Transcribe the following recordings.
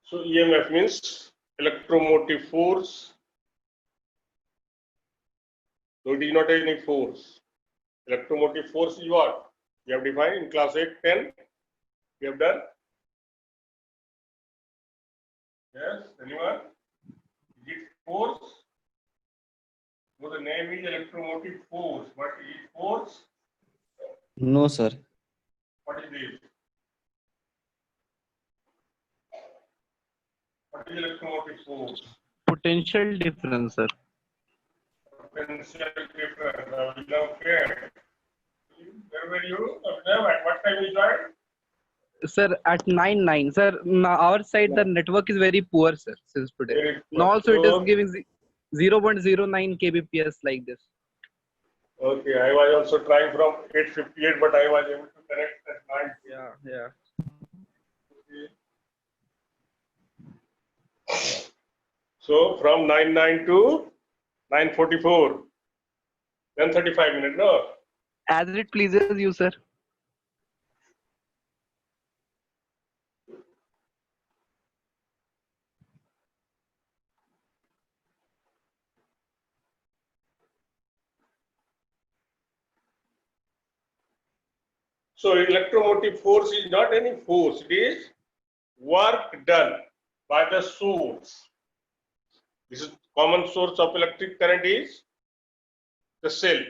So EMF means electromotive force. So it is not any force. Electromotive force is what? We have defined in class 8, 10. We have done. Yes, anyone? Is it force? So the name is electromotive force. What is force? No, sir. What is this? What is electromotive force? Potential difference, sir. Potential difference. Okay. Where were you? At what time you joined? Sir, at 9 sir. Our side the network is very poor, sir, since today. Very poor. Now also it is So- giving 0.09 kbps like this. Okay, I was also trying from 858, but I was able to connect at 9. Yeah. So from 99 to 9:44, then 35 minutes, no? As it pleases you, sir. So electromotive force is not any force, it is work done by the source. This is common source of electric current is the cell.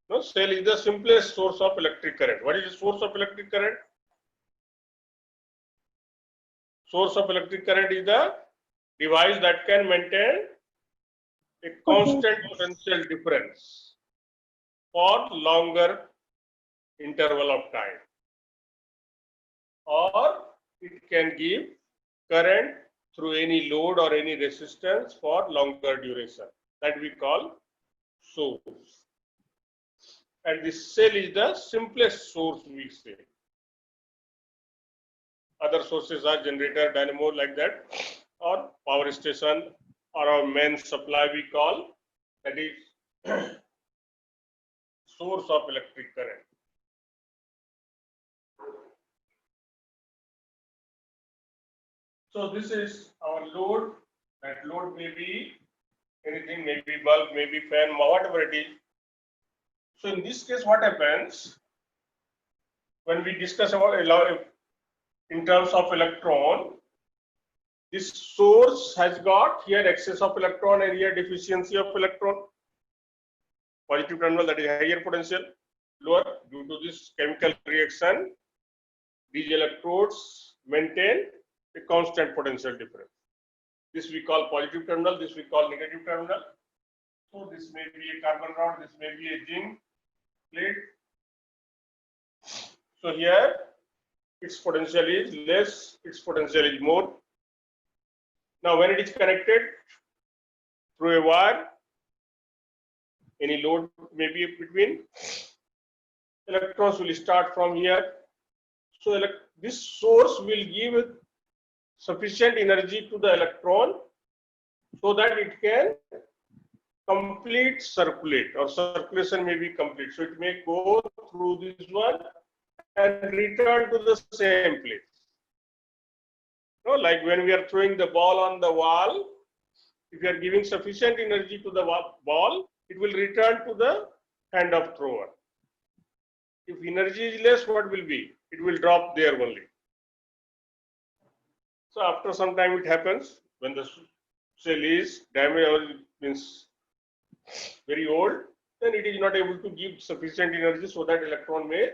No, cell is the simplest source of electric current. What is the source of electric current? Source of electric current is the device that can maintain a constant potential difference for longer interval of time, or it can give current through any load or any resistance for longer duration. That we call source. And this cell is the simplest source, we say. Other sources are generator, dynamo, like that, or power station, or our main supply we call, that is source of electric current. So this is our load. That load may be anything, maybe bulb, maybe fan, whatever it is. So in this case, what happens when we discuss about in terms of electron? This source has got here excess of electron and here deficiency of electron. Positive terminal, that is higher potential, lower. Due to this chemical reaction, these electrodes maintain a constant potential difference. This we call positive terminal, this we call negative terminal. So this may be a carbon rod, this may be a zinc plate. So here its potential is less, its potential is more. Now when it is connected through a wire, any load may be between, electrons will start from here. So this source will give sufficient energy to the electron so that it can complete circulate, or circulation may be complete. So it may go through this one and return to the same place. Like when we are throwing the ball on the wall, if you are giving sufficient energy to the ball, it will return to the hand of thrower. If energy is less, what will be? It will drop there only. So after some time it happens, when the cell is damaged or means very old, then it is not able to give sufficient energy so that electron may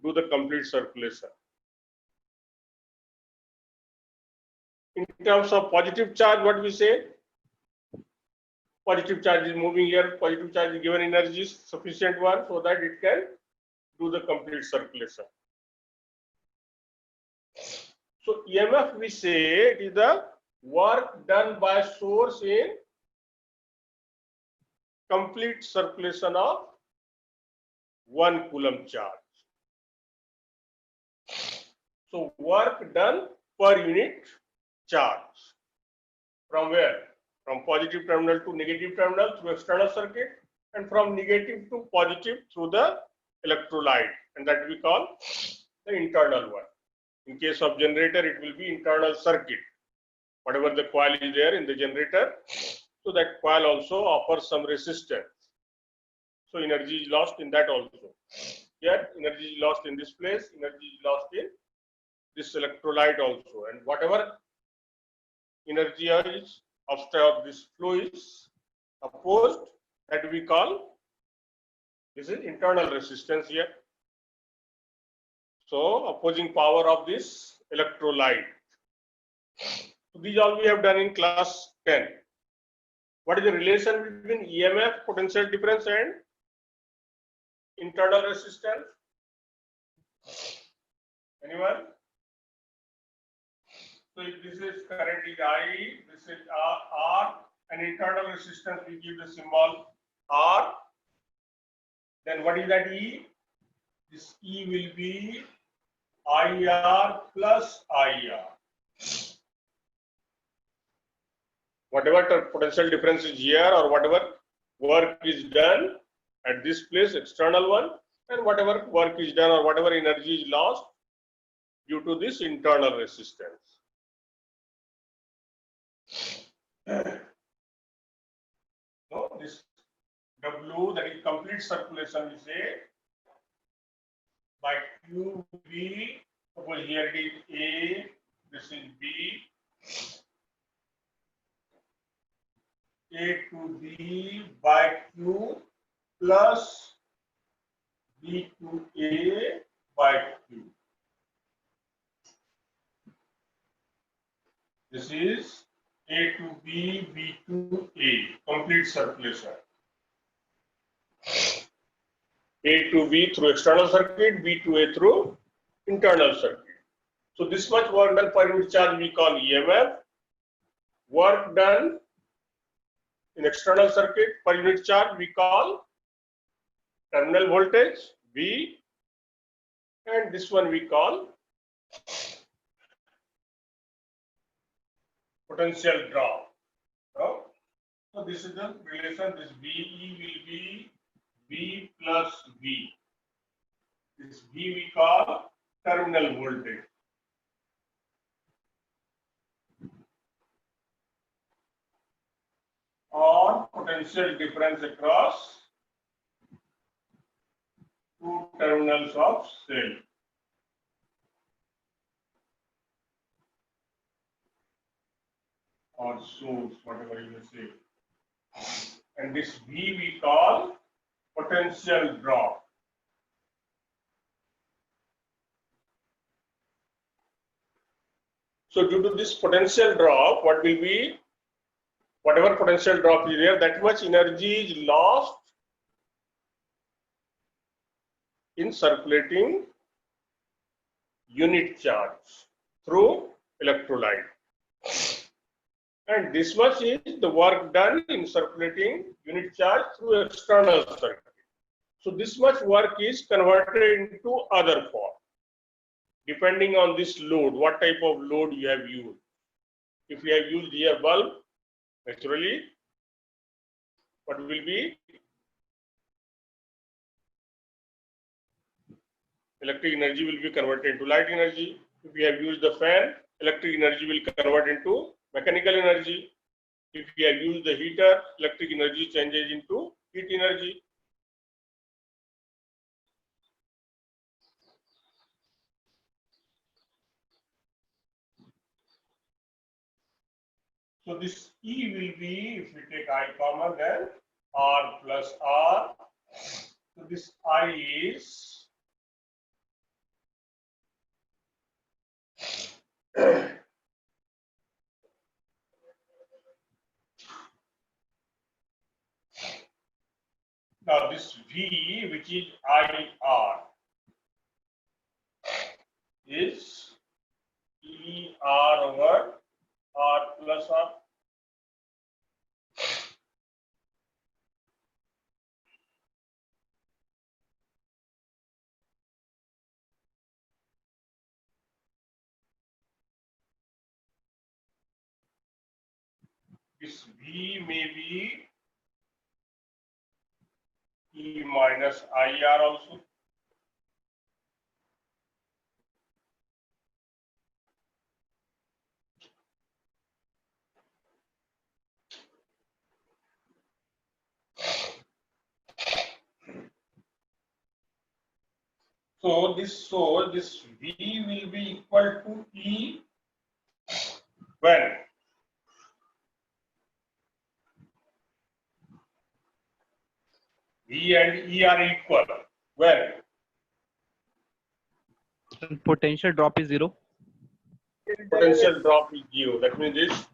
do the complete circulation. In terms of positive charge, what we say? Positive charge is moving here, positive charge is given energy, sufficient one, so that it can do the complete circulation. So EMF, we say, it is the work done by source in complete circulation of 1 coulomb charge. So work done per unit charge. From where? From positive terminal to negative terminal through external circuit, and from negative to positive through the electrolyte, and that we call the internal one. In case of generator, it will be internal circuit. whatever the coil is there in the generator. So that coil also offers some resistance. So energy is lost in that also. Here energy is lost in this place, energy is lost in this electrolyte also, and whatever energy is of this flow is opposed, that we call, this is internal resistance here. So opposing power of this electrolyte. So these all we have done in class 10. What is the relation between EMF, potential difference, and internal resistance? Anyone? So if this is current is I, this is R, and internal resistance we give the symbol R. Then what is that E? This E will be IR plus IR. Whatever the potential difference is here, or whatever work is done at this place, external one, and whatever work is done or whatever energy is lost due to this internal resistance. So this W, that is complete circulation, we say by QB. Suppose here it is A, this is B, A to B by Q plus B to A by Q. This is A to B, B to A, complete circulation. A to B through external circuit, B to A through internal circuit. So this much work done per unit charge we call EMF. Work done in external circuit per unit charge we call terminal voltage V, and this one we call potential drop. So this is the relation. This VE will be V plus V. This V we call terminal voltage. Or potential difference across two terminals of cell. Or source, whatever you may say. And this V we call potential drop. So due to this potential drop, what will be, whatever potential drop is there, that much energy is lost in circulating unit charge through electrolyte. And this much is the work done in circulating unit charge through external circuit. So this much work is converted into other form, depending on this load, what type of load you have used. If you have used here bulb, naturally, what will be? Electric energy will be converted into light energy. If you have used the fan, electric energy will convert into mechanical energy. If you have used the heater, electric energy changes into heat energy. So this E will be, if we take I common, then R plus R. So this I is now this V, which is IR, is ER over R plus R. This V may be E minus IR also. So this V will be equal to E when V and E are equal. When Potential drop is 0. potential drop is 0. That means this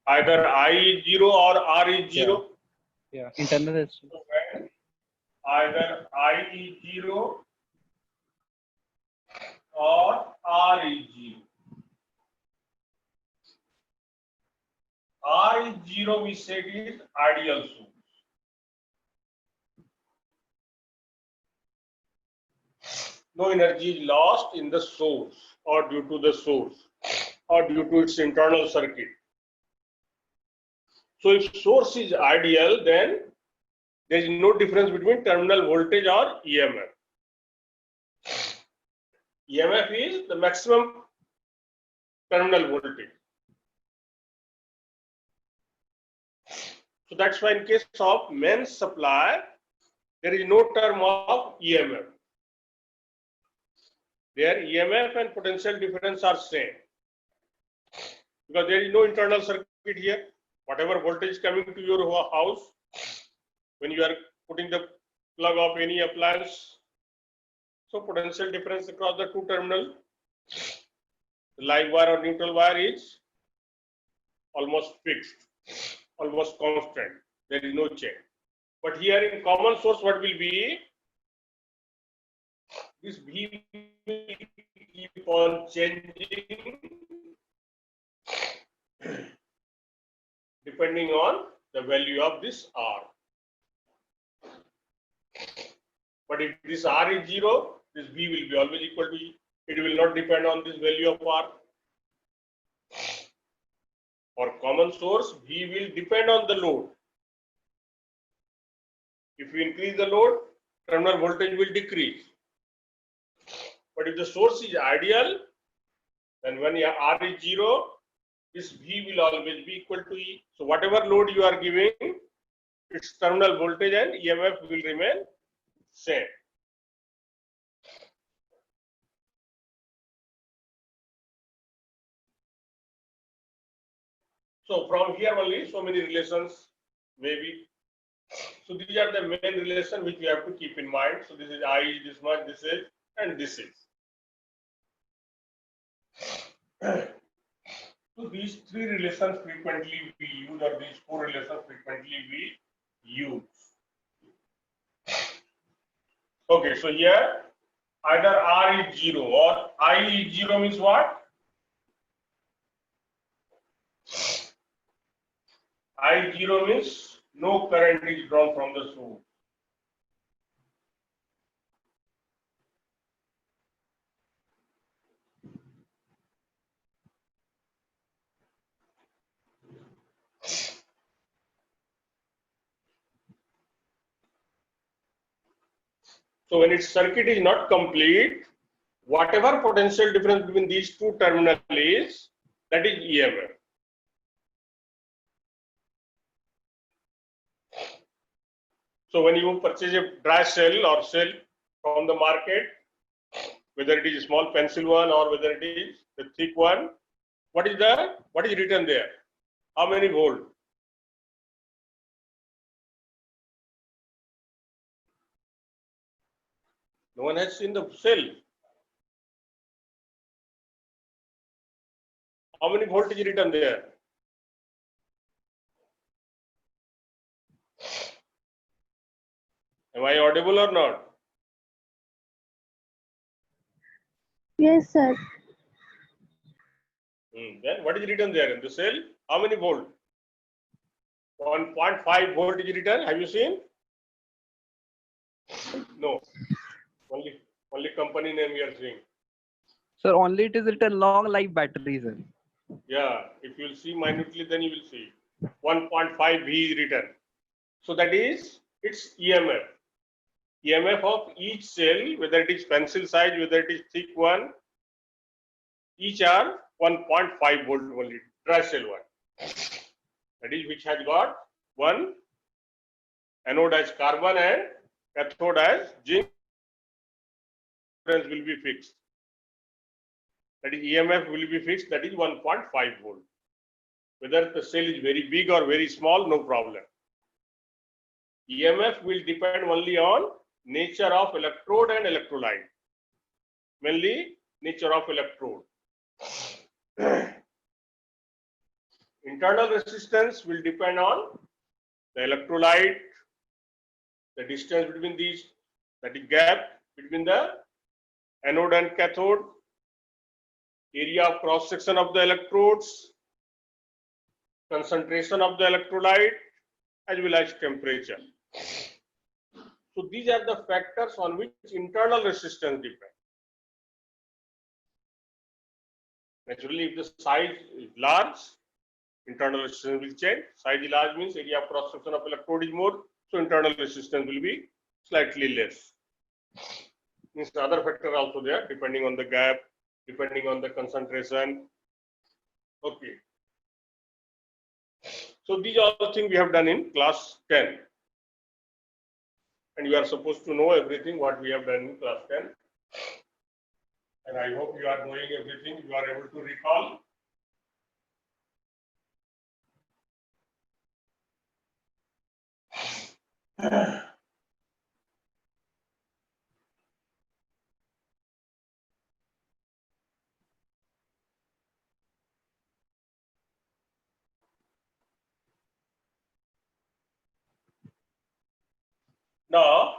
either I is 0 or R is 0. Yeah. Internal resistance. So when either I is 0 or R is 0. R is 0 we said is ideal source. No energy is lost in the source or due to the source or due to its internal circuit. So if source is ideal, then there is no difference between terminal voltage or EMF. EMF is the maximum terminal voltage. So that's why in case of mains supply, there is no term of EMF. Their EMF and potential difference are same because there is no internal circuit here. Whatever voltage is coming to your house, when you are putting the plug of any appliance, so potential difference across the two terminal, the live wire or neutral wire is almost fixed, almost constant. There is no change. But here in common source, what will be? This V will keep on changing depending on the value of this R. But if this R is 0, this V will be always equal to E. It will not depend on this value of R. For common source, V will depend on the load. If you increase the load, terminal voltage will decrease. But if the source is ideal, then when R is 0, this V will always be equal to E. So whatever load you are giving, its terminal voltage and EMF will remain same. So from here only, so many relations maybe. So these are the main relation which we have to keep in mind. So this is I, this much, this is, and this is. So these three relations frequently we use, or these four relations frequently we use. Okay, so here either R is 0 or I is 0 means what? I 0 means no current is drawn from the source. So when its circuit is not complete, whatever potential difference between these two terminals is, that is EMF. So when you purchase a dry cell or cell from the market, whether it is a small pencil one or whether it is the thick one, what is written there? How many volt? No one has seen the cell. How many volt is written there? Am I audible or not? Yes, sir. Then what is written there in the cell? How many volt? 1.5 volt is written. Have you seen? No. Only company name we are seeing. Sir, only it is written long life battery, sir. Yeah, if you will see minutely, then you will see 1.5 V is written. So that is its EMF. EMF of each cell, whether it is pencil size, whether it is thick one, each are 1.5 volt only, dry cell one. That is which has got one anode as carbon and cathode as zinc difference will be fixed. That is, EMF will be fixed, that is 1.5 volt. Whether the cell is very big or very small, no problem. EMF will depend only on nature of electrode and electrolyte. Mainly nature of electrode. Internal resistance will depend on the electrolyte, the distance between these, that is gap between the anode and cathode, area of cross section of the electrodes, concentration of the electrolyte, as well as temperature. So these are the factors on which internal resistance depends. Naturally, if the size is large, internal resistance will change. Size is large means area of cross section of electrode is more, so internal resistance will be slightly less. Means the other factor also there, depending on the gap, depending on the concentration. Okay. So these are the things we have done in class 10. And you are supposed to know everything what we have done in class 10. And I hope you are knowing everything, you are able to recall. Now,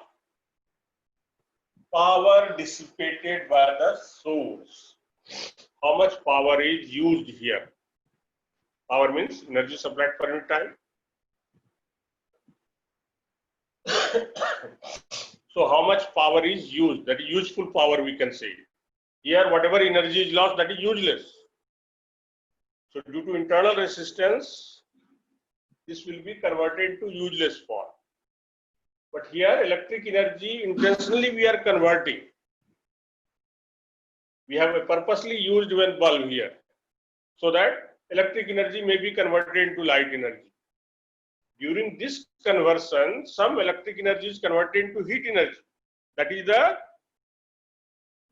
power dissipated by the source. How much power is used here? Power means energy supplied per unit time. So how much power is used? That is useful power, we can say. Here, whatever energy is lost, that is useless. So due to internal resistance, this will be converted to useless form. But here, electric energy, intentionally we are converting. We have a purposely used one bulb here, so that electric energy may be converted into light energy. During this conversion, some electric energy is converted into heat energy. That is the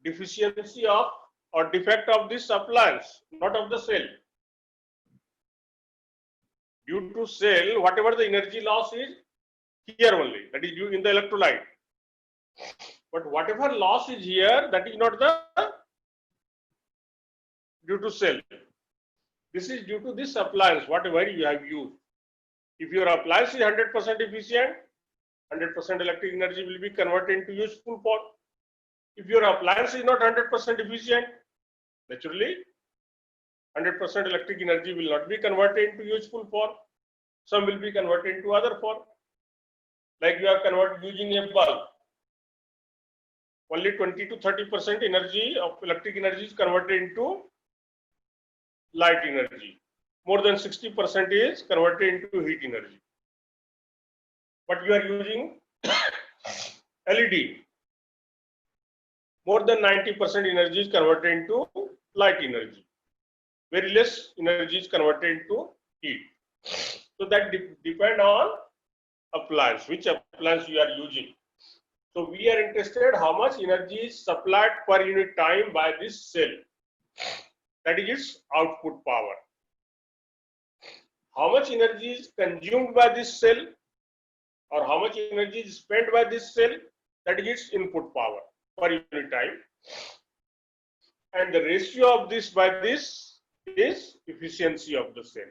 deficiency of or defect of this appliance, not of the cell. Due to cell, whatever the energy loss is, here only, that is due in the electrolyte. But whatever loss is here, that is not the due to cell. This is due to this appliance, whatever you have used. If your appliance is 100% efficient, 100% electric energy will be converted into useful form. If your appliance is not 100% efficient, naturally 100% electric energy will not be converted into useful form. Some will be converted into other form. Like you are converted using a bulb. Only 20 to 30% energy of electric energy is converted into light energy. More than 60% is converted into heat energy. But you are using LED. More than 90% energy is converted into light energy. Very less energy is converted into heat. So that depend on appliance, which appliance you are using. So we are interested how much energy is supplied per unit time by this cell. That is its output power. How much energy is consumed by this cell or how much energy is spent by this cell, that is its input power per unit time. And the ratio of this by this is efficiency of the cell.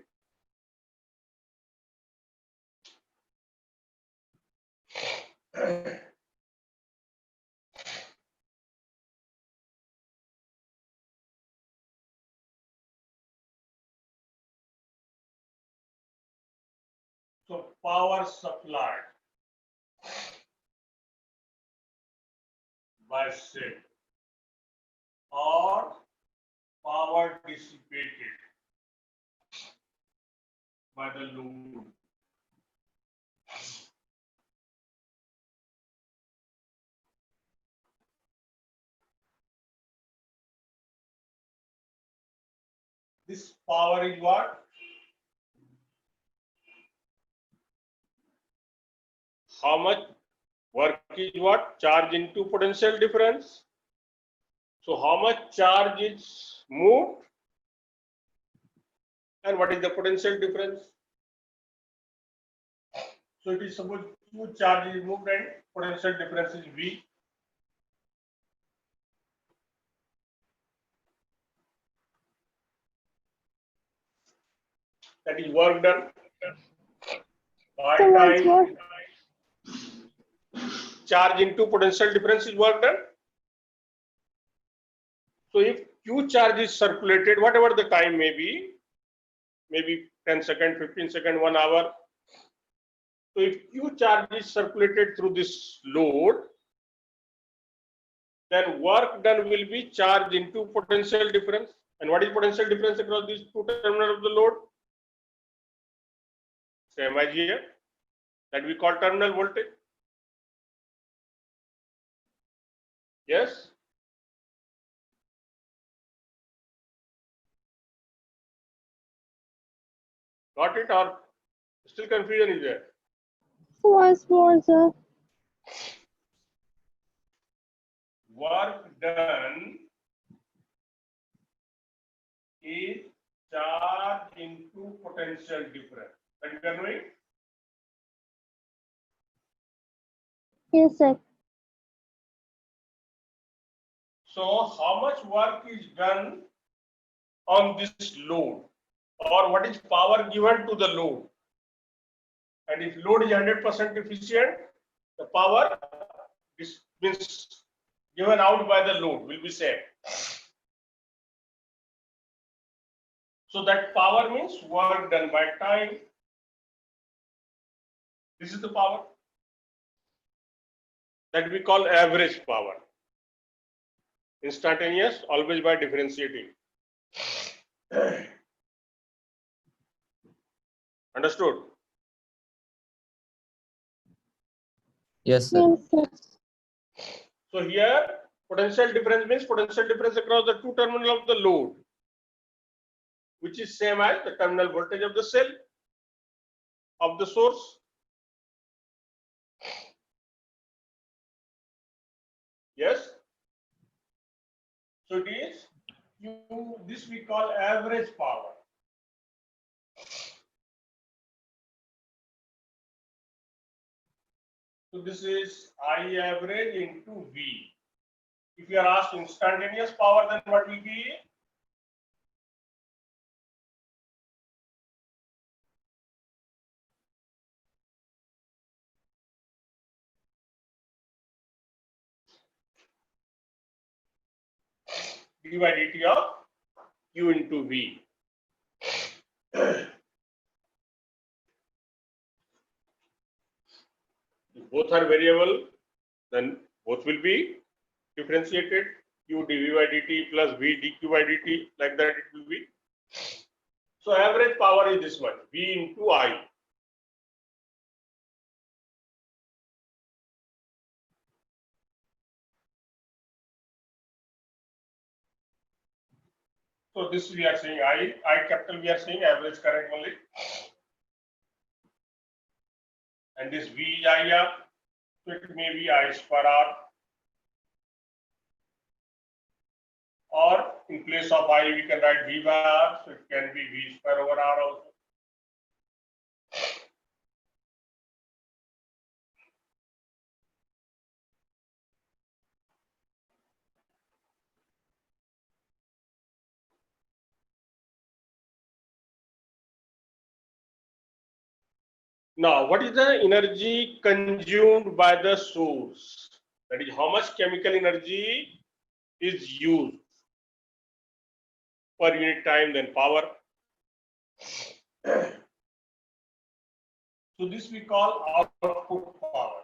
So power supplied by cell or power dissipated by the load. This power is what? How much work is what? Charge into potential difference. So how much charge is moved and what is the potential difference? So it is suppose Q charge is moved and potential difference is V. That is work done by So what's time. what? Charge into potential difference is work done. So if Q charge is circulated, whatever the time may be, maybe 10 seconds, 15 seconds, 1 hour. So if Q charge is circulated through this load, then work done will be charged into potential difference. And what is potential difference across these two terminals of the load? Same as here, that we call terminal voltage. Yes? Got it, or still confusion is there? So what's more, sir? Work done is charged into potential difference. That we are doing? Yes, sir. So how much work is done on this load, or what is power given to the load? And if load is 100% efficient, the power is means given out by the load will be same. So that power means work done by time. This is the power that we call average power. Instantaneous, always by differentiating. Understood? Yes, sir. Yes, sir. So here potential difference means potential difference across the two terminals of the load, which is same as the terminal voltage of the cell of the source. Yes. So it is this we call average power. So this is I average into V. If you are asked instantaneous power, then what will be? d by dt of Q into V. If both are variable, then both will be differentiated. Q dV by dt plus V dQ by dt, like that it will be. So average power is this much, V into I. So this we are saying I capital we are saying average current only. And this V IR, so it may be I per R. Or in place of I, we can write V by R, so it can be V square over R also. Now, what is the energy consumed by the source? That is, how much chemical energy is used per unit time, then power. So this we call output power.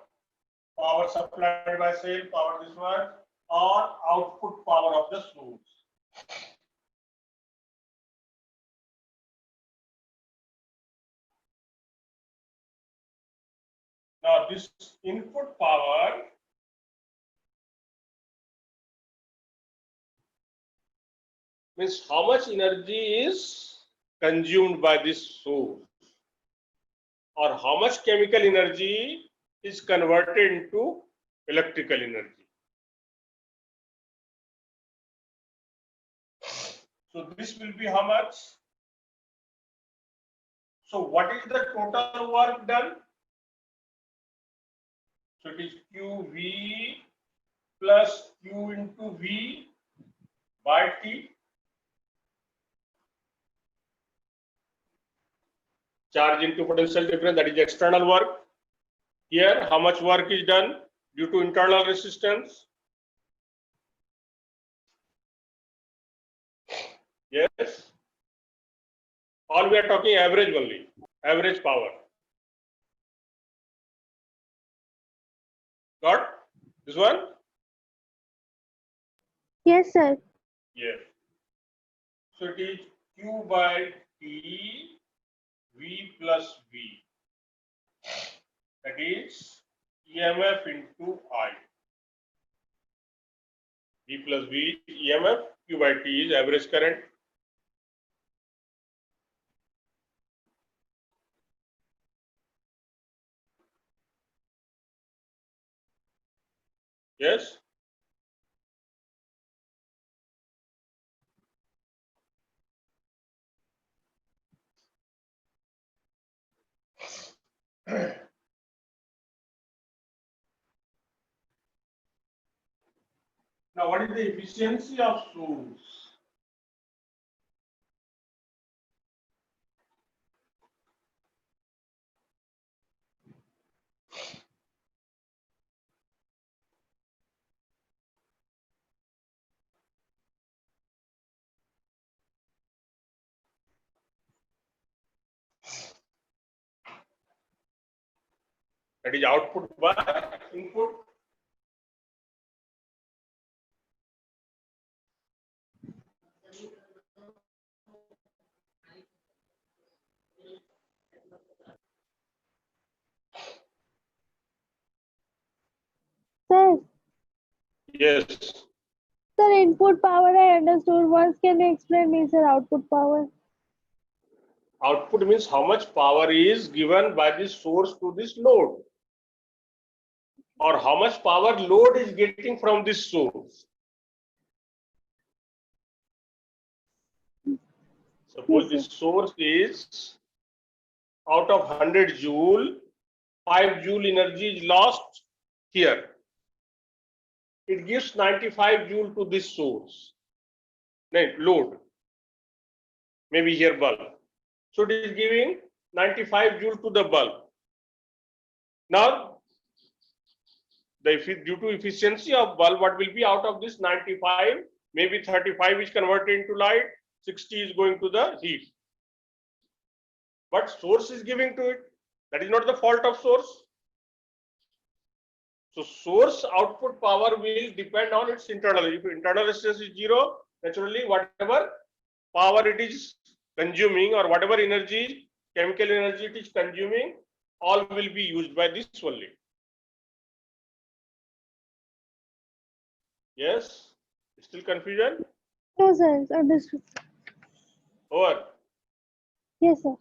Power supplied by cell, power this one, or output power of the source. Now this input power means how much energy is consumed by this source, or how much chemical energy is converted into electrical energy. So this will be how much? So what is the total work done? So it is QV plus Q into V by T. Charge into potential difference, that is external work. Here, how much work is done due to internal resistance? Yes. All we are talking average only, average power. Got this one? Yes, sir. Yes. So it is Q by T, V plus V. That is EMF into I. V plus V, EMF, Q by T is average current. Yes. Now, what is the efficiency of source? That is output by input. Sir, Yes. sir, input power I understood. Once can you explain me, sir, output power? Output means how much power is given by this source to this load, or how much power load is getting from this source. Suppose this source is out of 100 joule, 5 joule energy is lost here. It gives 95 joule to this source, load, maybe here bulb. So it is giving 95 joule to the bulb. Now, due to efficiency of bulb, what will be out of this 95? Maybe 35 is converted into light, 60 is going to the heat. But source is giving to it. That is not the fault of source. So source output power will depend on its internal. If internal resistance is 0, naturally whatever power it is consuming or whatever energy, chemical energy it is consuming, all will be used by this only. Yes? Still confusion? No, sir. Understood. Over. Yes, sir.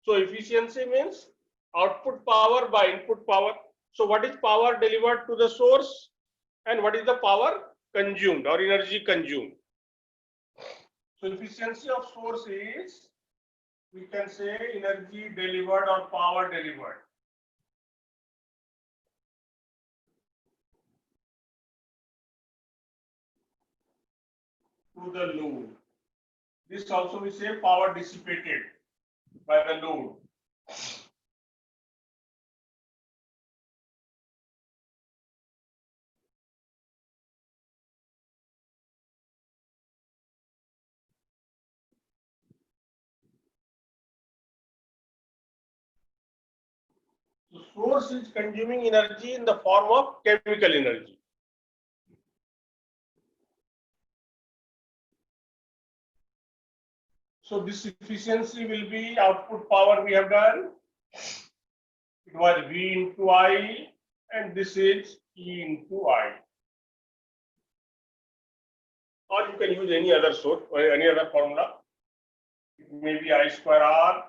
So efficiency means output power by input power. So what is power delivered to the source and what is the power consumed or energy consumed? So efficiency of source is, we can say, energy delivered or power delivered. To the load. This also we say power dissipated by the load. So source is consuming energy in the form of chemical energy. So this efficiency will be output power we have done. It was V into I and this is E into I. Or you can use any other source or any other formula. It may be I square R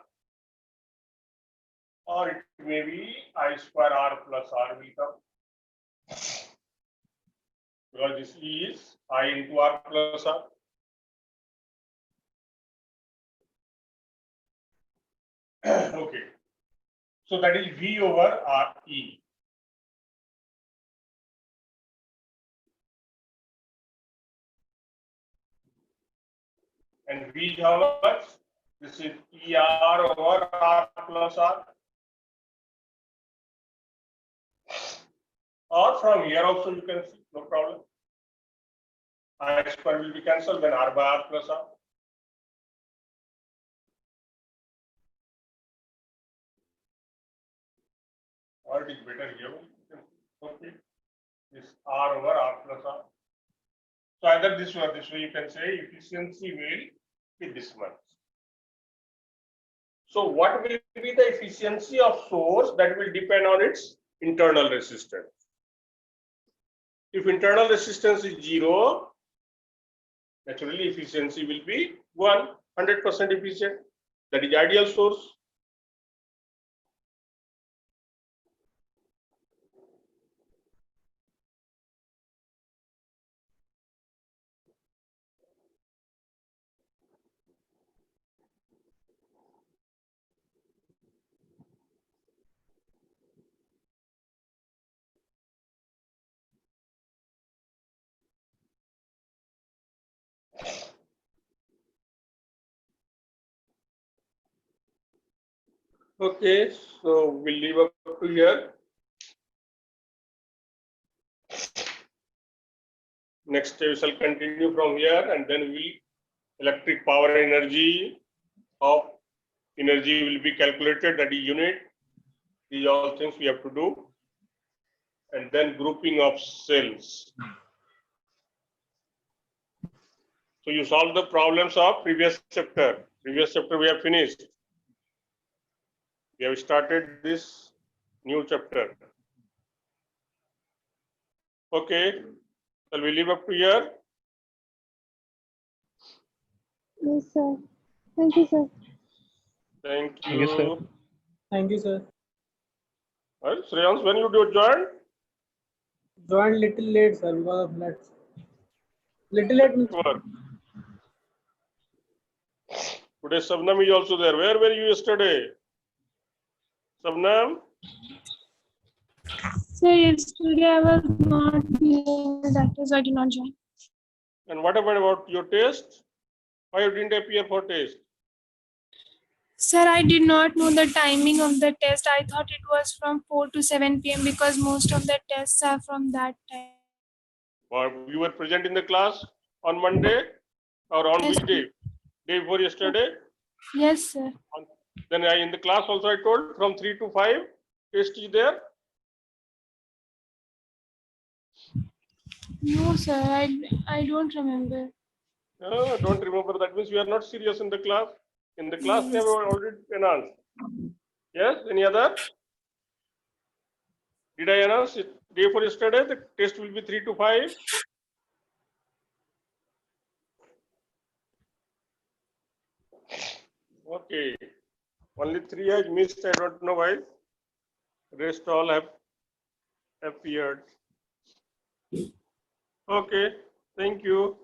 or it may be I square R plus R will come. Because this E is I into R plus R. Okay. So that is V over RE. And V is how much? This is ER over R plus R. Or from here also you can see, no problem. I square will be cancelled, then R by R plus R. Or it is better here. Okay. This R over R plus R. So either this or this way you can say efficiency will be this much. So what will be the efficiency of source? That will depend on its internal resistance. If internal resistance is 0, naturally efficiency will be 100% efficient. That is ideal source. Okay, so we'll leave up to here. Next we shall continue from here, and then we electric power energy of energy will be calculated, that is unit. These are all things we have to do. And then grouping of cells. So you solve the problems of previous chapter. Previous chapter we have finished. We have started this new chapter. Okay, shall we leave up to here? Yes, sir. Thank you, sir. Thank Thank you, sir. you. Thank you, sir. Well, Shreyans, when you do join? Joined little late, sir, because of net. Little late. Work. Today Sabnam is also there. Where were you yesterday? Sabnam? Sir, yesterday I was not here, that is I did not join. And what about your test? Why you didn't appear for test? Sir, I did not know the timing of the test. I thought it was from 4 to 7 p.m. because most of the tests are from that time. Or you were present in the class on Monday or on Yes, which day? Day before yesterday? Yes, sir. Then in the class also I told from 3 to 5 test is there. No, sir, I don't remember. Don't remember. That means you are not serious in the class. In the class we have already announced. Yes, any other? Did I announce it day before yesterday? The test will be 3 to 5. Okay. Only 3 I missed. I don't know why. Rest all have appeared. Okay. Thank you.